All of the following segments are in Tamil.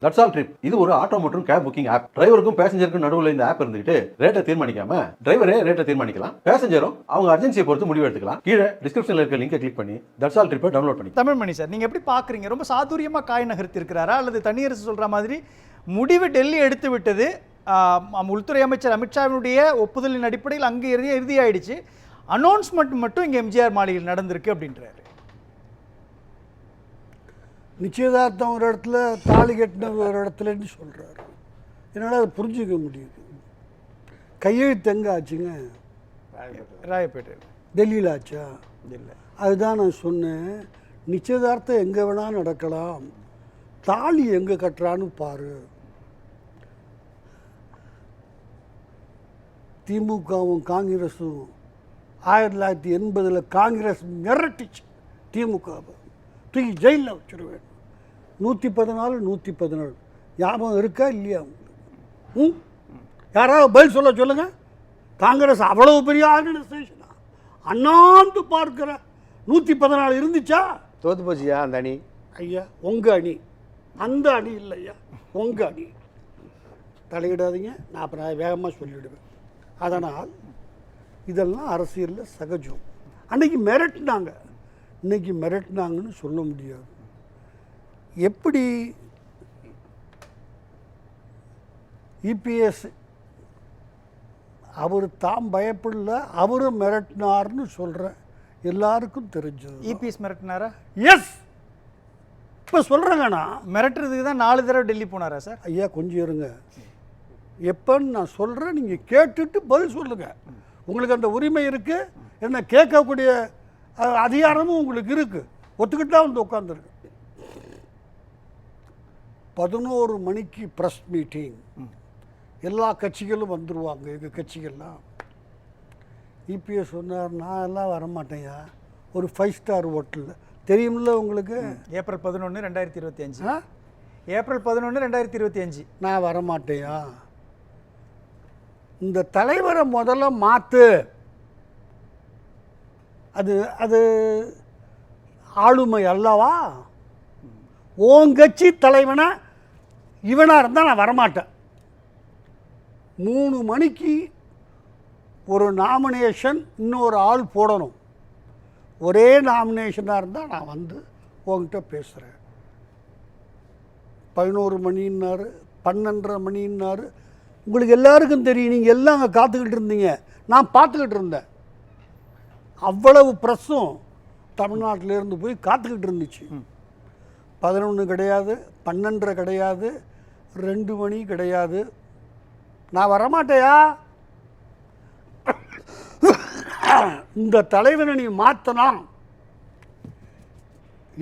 That's all trip. இது ஒரு ஆட்டோ மற்றும் கேப் புக்கிங் ஆப். டிரைவருக்கும் பேசஞ்சருக்கும் நடுவில் இந்த ஆப் இருந்துட்டு ரேட்டை தீர்மானிக்காம டிரைவரே ரேட்டை தீர்மானிக்கலாம். பேசஞ்சரும் அவங்க அர்ஜென்சியை பொறுத்து முடிவு எடுத்துக்கலாம். கீழே டிஸ்கிரிப்ஷன்ல இருக்க லிங்கை கிளிக் பண்ணி தட்ஸ் ஆல் ட்ரிப்பை டவுன்லோட் பண்ணி. தமிழ்மணி சார், நீங்க எப்படி பாக்குறீங்க? ரொம்ப சாதுரியமா காய் நகர்த்தி இருக்கிறாரா, அல்லது தனியரசு சொல்ற மாதிரி முடிவு டெல்லி எடுத்து விட்டது, உள்துறை அமைச்சர் அமித்ஷாவினுடைய ஒப்புதலின் அடிப்படையில் அங்கே இறுதியாயிடுச்சு, அனௌன்ஸ்மெண்ட் மட்டும் இங்கே எம்ஜிஆர் மாளிகையில் நடந்திருக்கு அப்படின்றாரு. நிச்சயதார்த்தம் ஒரு இடத்துல, தாலி கட்டினது ஒரு இடத்துலன்னு சொல்கிறாரு. என்னால் அதை புரிஞ்சுக்க முடியுது. கையெழுத்து எங்கே ஆச்சுங்க? ராயப்பேட்டை. டெல்லியில் ஆச்சா? இல்லை. அதுதான் நான் சொன்னேன், நிச்சயதார்த்தம் எங்கே வேணால் நடக்கலாம், தாலி எங்கே கட்டுறான்னு பாரு. திமுகவும் காங்கிரஸும் 1980 காங்கிரஸ் மிரட்டிச்சு திமுகவை, தூக்கி ஜெயிலில் வச்சுருவேன். 114 117 ஞாபகம் இருக்கா இல்லையா உங்களுக்கு? யாராவது பதில் சொல்லுங்க. காங்கிரஸ் அவ்வளவு பெரிய ஆர்கனைசேஷனா? அண்ணாந்து பார்க்கிற 114 இருந்துச்சா? தோத்து போச்சியா அந்த அணி? ஐயா உங்கள் அணி, அந்த அணி இல்லையா, உங்கள் அணி. தலையிடாதீங்க, நான் அப்புறம் வேகமாக சொல்லிவிடுவேன். அதனால் இதெல்லாம் அரசியலில் சகஜம். அன்னைக்கு மிரட்டினாங்க, இன்னைக்கு மிரட்டினாங்கன்னு சொல்ல முடியாது. எப்படி இபிஎஸ் அவர் தான் பயப்படல, அவரும் மிரட்டினார்னு சொல்கிறேன், எல்லாருக்கும் தெரிஞ்சது. இபிஎஸ் மிரட்டினாரா? எஸ். இப்போ சொல்கிறேங்கண்ணா, மிரட்டுறதுக்கு தான் 4 தடவை டெல்லி போனாரா சார்? ஐயா கொஞ்சம் இருங்க, எப்போன்னு நான் சொல்கிறேன், நீங்கள் கேட்டுட்டு பதில் சொல்லுங்கள். உங்களுக்கு அந்த உரிமை இருக்குது, என்ன கேட்கக்கூடிய அதிகாரமும் உங்களுக்கு இருக்குது. ஒத்துக்கிட்டு தான் வந்து உட்காந்துருக்கு. 11 மணிக்கு ப்ரெஸ் மீட்டிங், எல்லா கட்சிகளும் வந்துடுவாங்க, எங்கள் கட்சிகள்லாம். இபிஎஸ் சொன்னார், நான் எல்லாம் வரமாட்டேயா, ஒரு 5 ஸ்டார் ஹோட்டலில், தெரியுமில்ல உங்களுக்கு, ஏப்ரல் 11 2025. ஏப்ரல் 11 2025 நான் வரமாட்டேயா, இந்த தலைவரை முதல்ல மாற்று. அது அது ஆளுமை அல்லவா? ஓங்கட்சி தலைவனை இவனாக இருந்தால் நான் வரமாட்டேன். 3 மணிக்கு ஒரு நாமினேஷன் இன்னொரு ஆள் போடணும். ஒரே நாமினேஷனாக இருந்தால் நான் வந்து உங்ககிட்ட பேசுகிறேன். 11 மணின்னாரு, 12:30 மணின்னாரு. உங்களுக்கு எல்லாருக்கும் தெரியும், நீங்கள் எல்லாம் அங்கே காத்துக்கிட்டு இருந்தீங்க, நான் பார்த்துக்கிட்டு இருந்தேன். அவ்வளவு ப்ரெஸ்ஸும் தமிழ்நாட்டிலேருந்து போய் காத்துக்கிட்டு இருந்துச்சு. 11 கிடையாது, 12:30 கிடையாது, 2 மணி கிடையாது. நான் வரமாட்டேயா, இந்த தலைவனை நீ மாற்றினா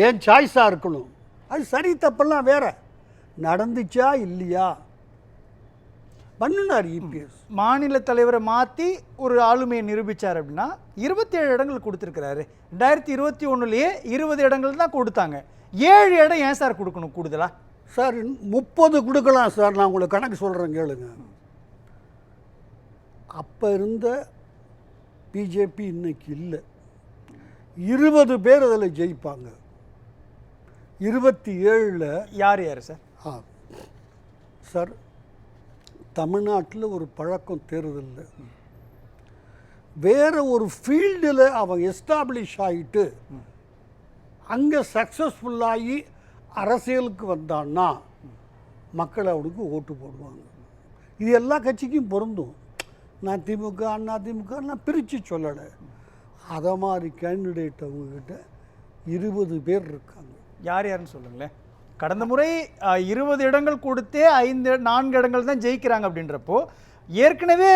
ஏன் சாய்ஸாக இருக்கணும். அது சரி தப்பெல்லாம் வேற. நடந்துச்சா இல்லையா பண்ணினார் இபிஎஸ். மாநில தலைவரை மாற்றி ஒரு ஆளுமையை நிரூபித்தார். அப்படின்னா 27 இடங்கள் கொடுத்துருக்கிறாரு. 2021 20 இடங்கள் தான் கொடுத்தாங்க. 7 இடம் ஏன் சார் கொடுக்கணும் கூடுதலா? சார் 30 கொடுக்கலாம் சார். நான் உங்களுக்கு கணக்கு சொல்கிறேன் கேளுங்க. அப்போ இருந்த பிஜேபி இன்னைக்கு இல்லை. 20 பேர் அதில் ஜெயிப்பாங்க. 27 யார் சார்? சார், தமிழ்நாட்டில் ஒரு பழக்கம் தேர்தலில் வேறு ஒரு ஃபீல்டில் அவன் எஸ்டாப்ளிஷ் ஆகிட்டு அங்கே சக்ஸஸ்ஃபுல்லாகி அரசியலுக்கு வந்தான்னா மக்கள் அவனுக்கு ஓட்டு போடுவாங்க. இது எல்லா கட்சிக்கும் பொருந்தும். நான் திமுக அண்ணா திமுக நான் பிரித்து சொல்லலை. அதை மாதிரி கேண்டிடேட் அவங்கக்கிட்ட 20 பேர் இருக்காங்க. யாருன்னு சொல்லுங்களேன். கடந்த முறை 20 இடங்கள் கொடுத்தே 4 இடங்கள் தான் ஜெயிக்கிறாங்க. அப்படின்றப்போ ஏற்கனவே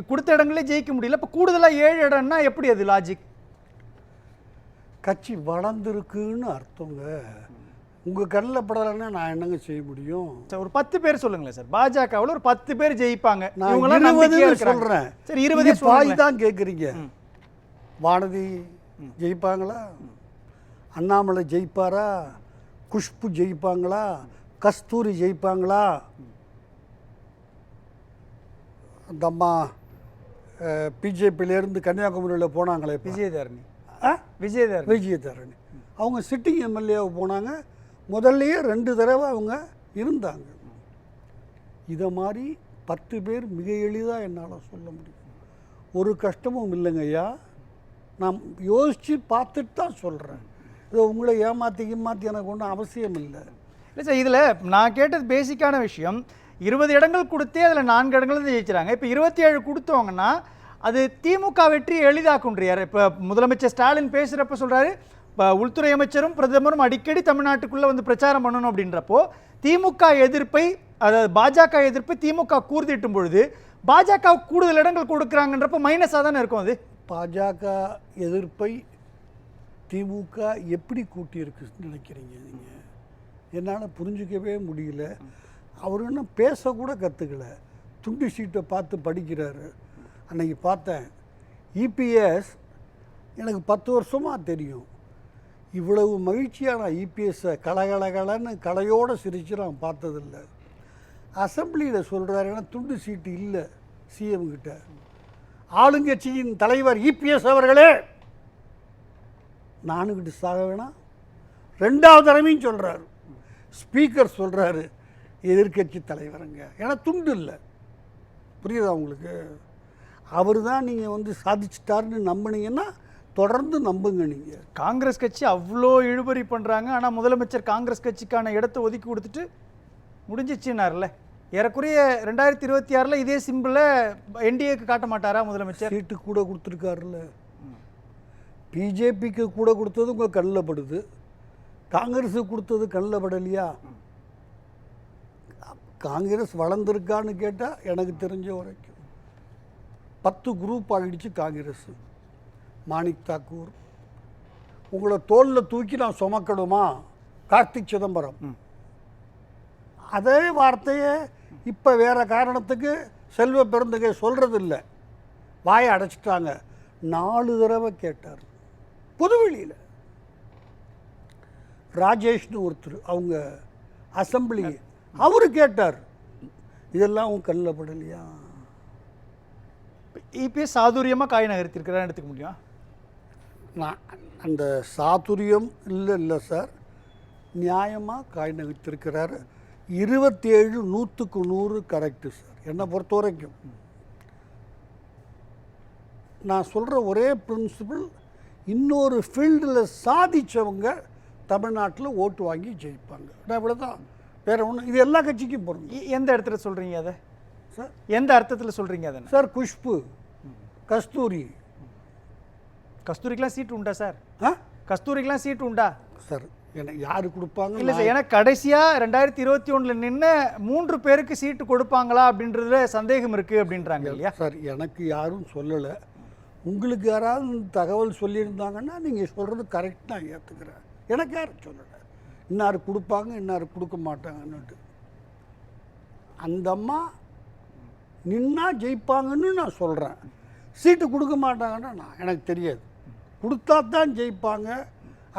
கொடுத்த இடங்களே ஜெயிக்க முடியல. இப்போ கூடுதலாக 7 இடம்னா எப்படி அது லாஜிக்? கட்சி வளர்ந்துருக்குன்னு அர்த்தங்க. உங்கள் கண்ணில் படலைன்னா நான் என்னங்க செய்ய முடியும்? சார் ஒரு 10 பேர் சொல்லுங்களேன் சார். பாஜகவில் ஒரு 10 பேர் ஜெயிப்பாங்க. நான் 20 சொல்கிறேன். சரி 20 பாய் தான் கேட்குறீங்க. வானதி ஜெயிப்பாங்களா? அண்ணாமலை ஜெயிப்பாரா? குஷ்பு ஜெயிப்பாங்களா? கஸ்தூரி ஜெயிப்பாங்களா? அந்த அம்மா பிஜேபியிலேருந்து கன்னியாகுமரியில் போனாங்களே, விஜயதாரணி. விஜயதாரணி அவங்க சிட்டிங் எம்எல்ஏவை போனாங்க. முதல்லையே 2 தடவை அவங்க இருந்தாங்க. இதை மாதிரி 10 பேர் மிக எளிதாக என்னால் சொல்ல முடியும். ஒரு கஷ்டமும் இல்லைங்க ஐயா. நான் யோசித்து பார்த்துட்டு தான் சொல்கிறேன். இதை உங்களை ஏமாற்றி எனக்கு ஒன்றும் அவசியம் இல்லை. இல்லை சார், இதில் நான் கேட்டது பேசிக்கான விஷயம். 20 இடங்கள் கொடுத்தே அதில் 4 இடங்கள் தான் ஜெயிச்சிட்டாங்க. இப்போ 27 கொடுத்தவங்கன்னா அது திமுக வெற்றி எளிதாக்குன்றார். இப்போ முதலமைச்சர் ஸ்டாலின் பேசுகிறப்ப சொல்கிறாரு, இப்போ உள்துறை அமைச்சரும் பிரதமரும் அடிக்கடி தமிழ்நாட்டுக்குள்ளே வந்து பிரச்சாரம் பண்ணணும் அப்படின்றப்போ திமுக எதிர்ப்பை, அதாவது பாஜக எதிர்ப்பை திமுக கூர்திட்டும் பொழுது பாஜக கூடுதல் இடங்கள் கொடுக்குறாங்கன்றப்போ மைனஸாக தானே இருக்கும். அது பாஜக எதிர்ப்பை திமுக எப்படி கூட்டியிருக்குன்னு நினைக்கிறீங்க நீங்கள்? என்னால் புரிஞ்சிக்கவே முடியல. அவர் இன்னும் பேசக்கூட கற்றுக்கல. துண்டு சீட்டை பார்த்து படிக்கிறாரு. அன்னைக்கு பார்த்தேன். இபிஎஸ் எனக்கு 10 வருஷமாக தெரியும். இவ்வளவு மகிழ்ச்சியான இபிஎஸ்ஸை கலகலகலன்னு கலையோடு சிரித்து நான் பார்த்ததில்லை. அசம்பிளியில் சொல்கிறாரு, ஏன்னா துண்டு சீட்டு இல்லை சிஎம் கிட்ட. ஆளுங்கட்சியின் தலைவர் இபிஎஸ் அவர்களே, நானுக்கிட்டு சாக வேணாம் 2வது தடவையும் சொல்கிறாரு. ஸ்பீக்கர் சொல்கிறாரு, எதிர்கட்சி தலைவருங்க, ஏன்னா துண்டு இல்லை. புரியுதா உங்களுக்கு? அவர் தான் நீங்கள் வந்து சாதிச்சிட்டாருன்னு நம்பினீங்கன்னா தொடர்ந்து நம்புங்க. நீங்கள் காங்கிரஸ் கட்சி அவ்வளோ இழுபறி பண்ணுறாங்க, ஆனால் முதலமைச்சர் காங்கிரஸ் கட்சிக்கான இடத்தை ஒதுக்கி கொடுத்துட்டு முடிஞ்சிச்சுன்னார்ல. ஏறக்குறைய 2026 இதே சிம்பிளை என்டிஏக்கு காட்ட மாட்டாரா முதலமைச்சர்? சீட்டு கூட கொடுத்துருக்காருல்ல. பிஜேபிக்கு கூட கொடுத்தது உங்கள் கண்ணில் படுது, காங்கிரஸுக்கு கொடுத்தது கண்ணில் படலையா? காங்கிரஸ் வளர்ந்துருக்கான்னு கேட்டால் எனக்கு தெரிஞ்ச வரைக்கும் 10 குரூப் ஆகிடுச்சு காங்கிரஸ். மாணிக் தாக்கூர், உங்களை தோளில் தூக்கி நான் சுமக்கணுமா? கார்த்திக் சிதம்பரம். அதே வார்த்தையை இப்போ வேறு காரணத்துக்கு செல்வ பெருந்தகை சொல்கிறது இல்லை, வாயை அடைச்சிட்டாங்க. 4 தடவை கேட்டார் பொதுவெளியில். ராஜேஷ்னு ஒருத்தர், அவங்க அசம்பிளி, அவரு கேட்டார். இதெல்லாம் உன் கண்ணில் படலையா? இபிஎஸ் சாதுரியமாக காய் நகர்த்திருக்கிறான்னு எடுத்துக்க முடியும். நான் அந்த சாதுரியம் இல்லை சார், நியாயமாக காய் நகர்த்திருக்கிறார். 27 100க்கு 100 கரெக்டு சார் என்னை பொறுத்த வரைக்கும். நான் சொல்கிற ஒரே பிரின்சிபிள், இன்னொரு ஃபீல்டில் சாதித்தவங்க தமிழ்நாட்டில் ஓட்டு வாங்கி ஜெயிப்பாங்க. நான் இவ்வளோ தான், வேறு ஒன்று. இது எல்லா கட்சிக்கும் போகிறோம். எந்த இடத்துல சொல்கிறீங்க அதை சார்? எந்த அர்த்தத்தில் சொல்கிறீங்க அதை சார்? குஷ்பு, கஸ்தூரி. கஸ்தூரிக்கெலாம் சீட்டு உண்டா சார்? கஸ்தூரிக்கெலாம் சீட்டு உண்டா சார்? எனக்கு யார் கொடுப்பாங்க? இல்லை சார், ஏன்னா கடைசியாக 2021 நின்று 3 பேருக்கு சீட்டு கொடுப்பாங்களா அப்படின்றதுல சந்தேகம் இருக்குது அப்படின்றாங்க இல்லையா சார்? எனக்கு யாரும் சொல்லலை. உங்களுக்கு யாராவது தகவல் சொல்லியிருந்தாங்கன்னா நீங்கள் சொல்கிறது கரெக்ட், நான் ஏற்றுக்கிறேன். எனக்கு யாரும் சொல்லலை இன்னாரு கொடுப்பாங்க இன்னாரு கொடுக்க மாட்டாங்கன்னுட்டு. அந்த அம்மா நின்னா ஜெயிப்பாங்கன்னு நான் சொல்கிறேன். சீட்டு கொடுக்க மாட்டாங்கன்னா நான் எனக்கு தெரியாது. கொடுத்தா தான் ஜெயிப்பாங்க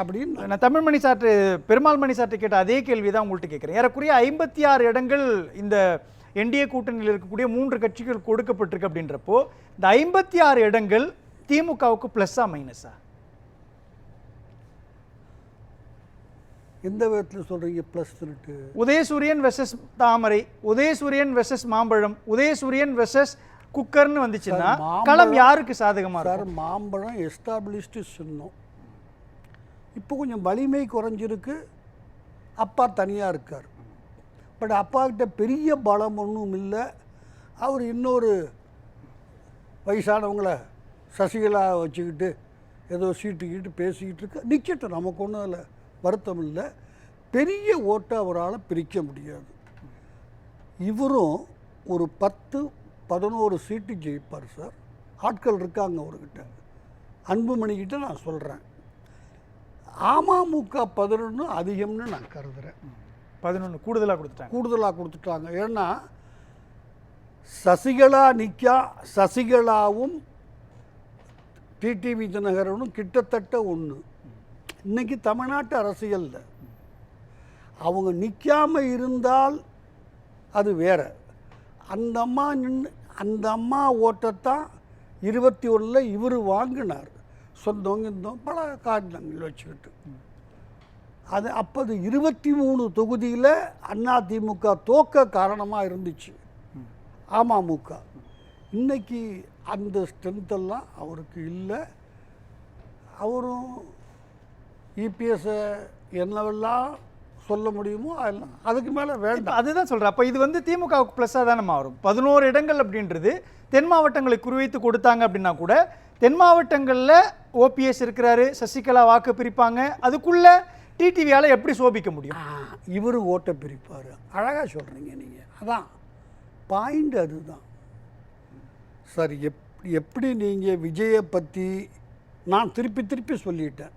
அப்படின்னு. நான் தமிழ்மணி சார்ட்டு, பெருமாள் மணி சார்ட்டு கேட்ட அதே கேள்வி தான் உங்கள்கிட்ட கேட்குறேன். ஏறக்குறைய 56 இடங்கள் இந்த என்டிஏ கூட்டணியில் இருக்கக்கூடிய 3 கட்சிகள் கொடுக்கப்பட்டிருக்கு அப்படின்றப்போ இந்த 56 இடங்கள் திமுகவுக்கு ப்ளஸ்ஸா மைனஸா? எந்த விதத்தில் சொல்கிறீங்க ப்ளஸ்? உதயசூரியன் வெர்சஸ் தாமரை, உதயசூரியன் வெர்சஸ் மாம்பழம், உதயசூரியன் வெர்சஸ் குக்கர்னு வந்துச்சுன்னா களம் யாருக்கு சாதகமாக சார்? மாம்பழம் எஸ்டாப்ளிஷ்டு சின்னம். இப்போ கொஞ்சம் வலிமை குறைஞ்சிருக்கு. அப்பா தனியாக இருக்கார். பட் அப்பாக்கிட்ட பெரிய பலம் ஒன்றும் இல்லை. அவர் இன்னொரு வயசானவங்கள சசிகலா வச்சுக்கிட்டு ஏதோ சீட்டுக்கிட்டு பேசிக்கிட்டு இருக்க நிற்கட்டும், நமக்கு ஒன்றும் அதில் வருத்தம் இல்லை. பெரிய ஓட்டை அவரால் பிரிக்க முடியாது. இவரும் ஒரு 10-11 சீட்டு ஜெயிப்பார் சார். ஆட்கள் இருக்காங்க அவர்கிட்ட. அன்புமணிக்கிட்ட நான் சொல்கிறேன், அமமுக 11 அதிகம்னு நான் கருதுகிறேன். 11 கூடுதலாக கொடுத்துட்டாங்க. ஏன்னா சசிகலா சசிகலாவும் டிடிவி தினகரனும் கிட்டத்தட்ட ஒன்று. இன்னைக்கு தமிழ்நாட்டு அரசியலில் அவங்க நிற்காமல் இருந்தால் அது வேற. அந்த அம்மா ஓட்டத்தான் 21 இவர் வாங்கினார். சொந்தம் பல காரணங்கள் வச்சுக்கிட்டு. அது அப்போது 23 தொகுதியில் அதிமுக தோக்க காரணமாக இருந்துச்சு அமமுக. இன்னைக்கு அந்த ஸ்ட்ரென்த்தெல்லாம் அவருக்கு இல்லை. அவரும் இபிஎஸ்ஸை என்னவெல்லாம் சொல்ல முடியுமோ அதெல்லாம் அதுக்கு மேலே வேண்டாம். அதுதான் சொல்கிறேன். அப்போ இது வந்து திமுகவுக்கு ப்ளஸ்ஸாக தானே வரும். 11 இடங்கள் அப்படின்றது தென் மாவட்டங்களை குறிவைத்து கொடுத்தாங்க அப்படின்னா கூட தென் மாவட்டங்களில் ஓபிஎஸ் இருக்கிறாரு, சசிகலா வாக்கு பிரிப்பாங்க, அதுக்குள்ளே டிடிவியால் எப்படி சோபிக்க முடியும்? இவர் ஓட்டை பிரிப்பார். அழகாக சொல்கிறீங்க நீங்கள். அதான் பாயிண்ட். அதுதான் சார். எப்படி நீங்கள் விஜயை பற்றி நான் திருப்பி திருப்பி சொல்லிட்டேன்,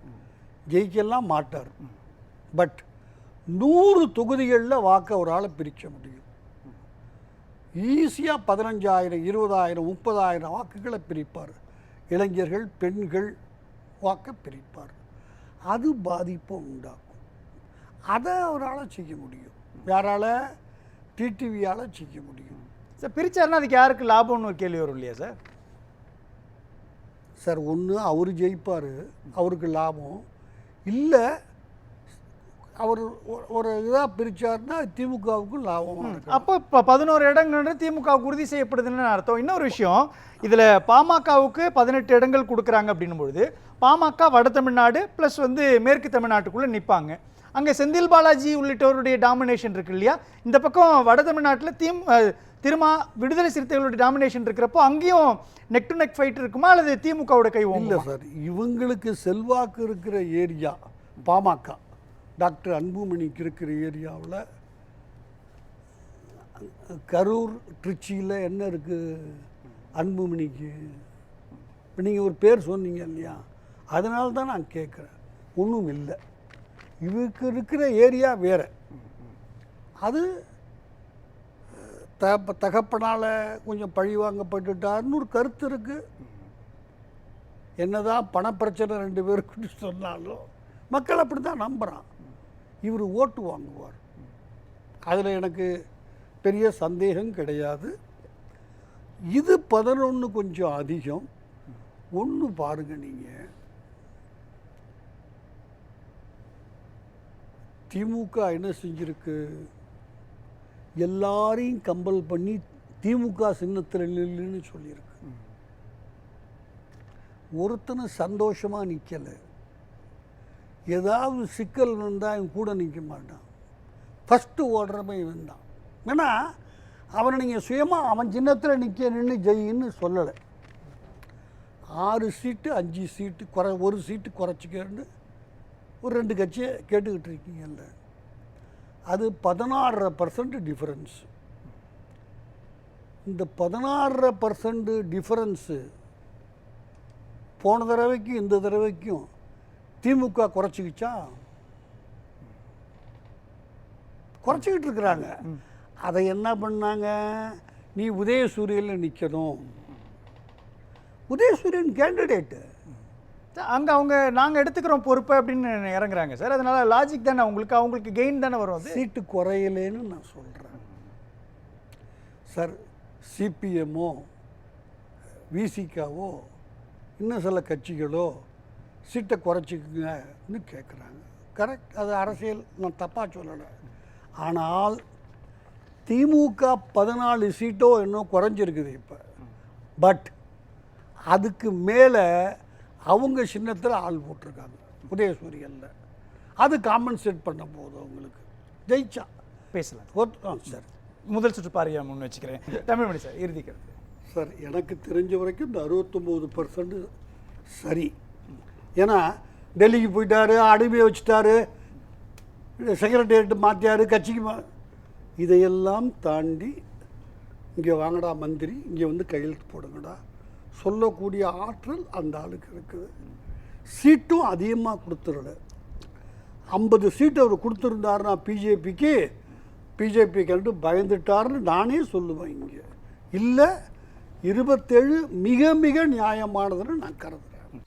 ஜெயிக்கலாம் மாட்டார். பட் 100 தொகுதிகளில் வாக்க ஒரு ஆளை பிரிக்க முடியும். ஈஸியாக 15,000, 20,000, 30,000 வாக்குகளை பிரிப்பார். இளைஞர்கள், பெண்கள் வாக்க பிரிப்பார். அது பாதிப்பை உண்டாக்கும். அதை அவரால் செய்ய முடியும். யாரால்? டிடிவியால் செய்ய முடியும். சார் பிரிச்சாருன்னா அதுக்கு யாருக்கு லாபம்னு ஒரு கேள்வி வரும் இல்லையா சார்? சார் ஒன்று அவர் ஜெயிப்பார், அவருக்கு லாபம் இல்லை. அவர் ஒரு இதாக பிரித்தார்னா திமுகவுக்கும் லாபம். அப்போ இப்போ 11 இடங்கள் திமுகவுக்கு உறுதி செய்யப்படுதுன்னு அர்த்தம். இன்னொரு விஷயம், இதில் பாமகவுக்கு 18 இடங்கள் கொடுக்குறாங்க அப்படின்னும் பொழுது பாமக வட தமிழ்நாடு ப்ளஸ் வந்து மேற்கு தமிழ்நாட்டுக்குள்ளே நிற்பாங்க. அங்கே செந்தில் பாலாஜி உள்ளிட்டவருடைய டாமினேஷன் இருக்கு இல்லையா? இந்த பக்கம் வட தமிழ்நாட்டில் திருமா விடுதலை சிறுத்தைகளுடைய டாமினேஷன் இருக்கிறப்போ அங்கேயும் நெக் டு நெக் ஃபைட் இருக்குமா அல்லது திமுகவோட கை? இல்லை சார், இவங்களுக்கு செல்வாக்கு இருக்கிற ஏரியா பாமக. டாக்டர் அன்புமணிக்கு இருக்கிற ஏரியாவில் கரூர், திருச்சியில் என்ன இருக்குது அன்புமணிக்கு? இப்போ நீங்கள் ஒரு பேர் சொன்னீங்க இல்லையா, அதனால தான் நான் கேட்குறேன். ஒன்றும் இல்லை, இவருக்கு இருக்கிற ஏரியா வேறு. அது தகப்பனால் கொஞ்சம் பழி வாங்கப்பட்டுட்டார்னு ஒரு கருத்து இருக்குது. என்னதான் பணப்பிரச்சனை 2 பேருக்கு சொன்னாலும் மக்கள் அப்படி தான் நம்புகிறான். இவர் ஓட்டு வாங்குவார், அதில் எனக்கு பெரிய சந்தேகம் கிடையாது. இது 11 கொஞ்சம் அதிகம். ஒன்று பாருங்க, நீங்கள் திமுக என்ன செஞ்சிருக்கு, எல்லாரையும் கம்பல் பண்ணி திமுக சின்னத்தில் நில்லுன்னு சொல்லியிருக்கு. ஒருத்தனை சந்தோஷமாக நிற்கலை. ஏதாவது சிக்கல் வந்தால் அவன் கூட நிற்க மாட்டான். ஃபஸ்ட்டு ஓடுறவன் இவன் தான். ஏன்னா அவனை நீங்கள் சுயமாக அவன் சின்னத்தில் நின்று ஜெயின்னு சொல்லலை. 6 சீட்டு 5 சீட்டு ஒரு சீட்டு குறைச்சிக்கன்னு ஒரு 2 கட்சியை கேட்டுக்கிட்டு இருக்கீங்கல்ல, அது 16% டிஃபரன்ஸ். இந்த 16% டிஃபரன்ஸு போன தடவைக்கும் இந்த தடவைக்கும் திமுக குறைச்சிக்கிச்சா? குறைச்சிக்கிட்டு இருக்கிறாங்க. அதை என்ன பண்ணாங்க, நீ உதயசூரியனில் நிற்கணும். உதயசூரியன் கேண்டிடேட்டு அங்கே அவங்க நாங்கள் எடுத்துக்கிறோம் பொறுப்பு அப்படின்னு இறங்குறாங்க சார். அதனால லாஜிக் தானே அவங்களுக்கு கெயின் தானே வரும். அது சீட்டு குறையலேன்னு நான் சொல்கிறேன் சார். சிபிஎம்மோ விசிகாவோ இன்னும் சில கட்சிகளோ சீட்டை குறைச்சிக்குங்கன்னு கேட்குறாங்க. கரெக்ட், அது அரசியல், நான் தப்பாக சொல்லலை. ஆனால் திமுக 14 சீட்டோ இன்னும் குறைஞ்சிருக்குது இப்போ. பட் அதுக்கு மேலே அவங்க சின்னத்தில் ஆள் போட்டிருக்காங்க உதயசூரியனில். அது காம்பன்சேட் பண்ண போதும் அவங்களுக்கு. ஜெயிச்சா பேசலாம் சார். முதல் சுற்று பாரியா முன் வச்சுக்கிறேன். தமிழ்மணி சார் இறுதிக்கிறது. சார் எனக்கு தெரிஞ்ச வரைக்கும் இந்த 69% சரி. ஏன்னா டெல்லிக்கு போயிட்டாரு, அடிமையை வச்சுட்டாரு, செக்ரட்டேரியட் மாற்றியார், கட்சிக்கு இதையெல்லாம் தாண்டி இங்கே வாங்கடா மந்திரி, இங்கே வந்து கையெழுத்து போடுங்கடா சொல்லக்கூடிய ஆற்றல் அந்த ஆளுக்கு இருக்குது. சீட்டும் அதிகமாக கொடுத்துடல. 50 சீட்டு அவர் கொடுத்துருந்தாருன்னா பிஜேபி கண்டு பயந்துட்டார்னு நானே சொல்லுவேன். இங்கே இல்லை, 27 மிக மிக நியாயமானதுன்னு நான் கருதுகிறேன்.